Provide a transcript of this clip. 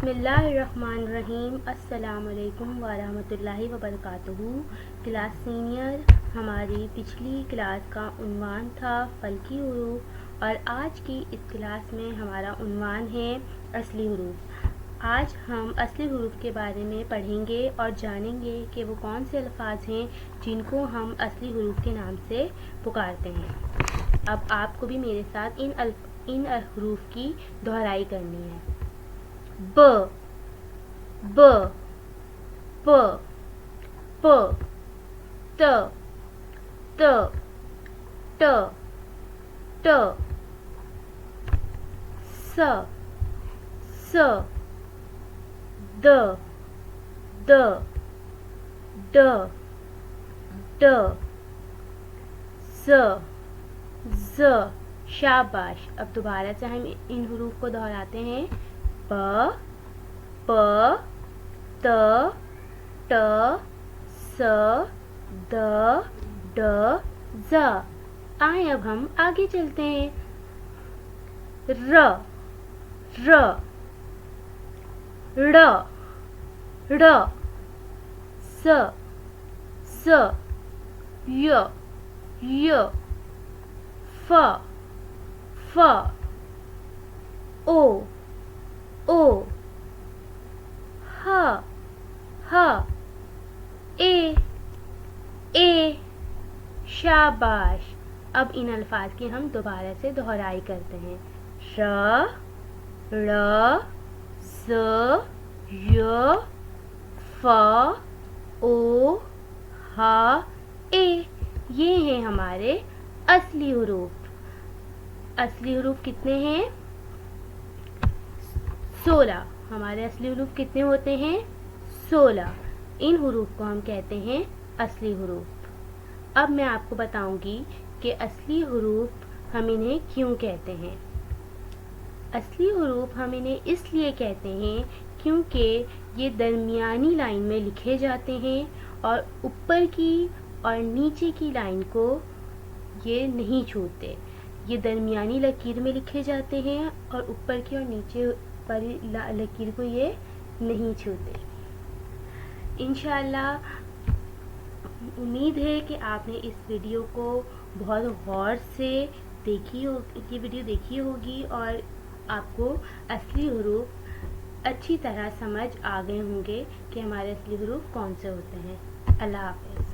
बिस्मिल्लाहिर्रहमानिर्रहीम। अस्सलाम वालेकुम वरहमतुल्लाहि वबरकातुहू। क्लास सीनियर, हमारी पिछली क्लास का उन्वान था फ़ल्की हुरूफ और आज की इस क्लास में हमारा उन्वान है असली हुरूफ। आज हम असली हुरूफ के बारे में पढ़ेंगे और जानेंगे कि वो कौन से अल्फाज हैं जिनको हम असली हुरूफ के नाम से पुकारते हैं। अब आपको भी मेरे साथ इन हुरूफ की दोहराई करनी है। ब ब प प त त ट ट स स द द ड ड ज़ ज़। शाबाश। अब दोबारा से हम इन हुरूफ को दोहराते हैं। प प त ट स द ड ज़। आए अब हम आगे चलते हैं। र र ड़ ड़ स स य य फ फ ओ ओ ह ह ए। शाबाश। अब इन अल्फाज की हम दोबारा से दोहराई करते हैं। र ड़ स य फ ओ ह ए। ये हैं हमारे असली हुरूफ। असली हुरूफ कितने हैं? 16। हमारे असली हुरूफ कितने होते हैं? 16। इन हुरूफ को हम कहते हैं असली हुरूफ। अब मैं आपको बताऊंगी कि असली हुरूफ हम इन्हें क्यों कहते हैं। असली हुरूफ हम इन्हें इसलिए कहते हैं क्योंकि ये दरमियानी लाइन में लिखे जाते हैं और ऊपर की और नीचे की लाइन को ये नहीं छूते। ये दरमियानी लकीर में लिखे जाते हैं और ऊपर की और नीचे वाली लकीर को ये नहीं छूते। इंशाअल्लाह उम्मीद है कि आपने इस वीडियो को बहुत गौर से ये वीडियो देखी होगी और आपको असली हुरूफ अच्छी तरह समझ आ गए होंगे कि हमारे असली हुरूफ कौन से होते हैं। अल्लाह हाफ़िज़।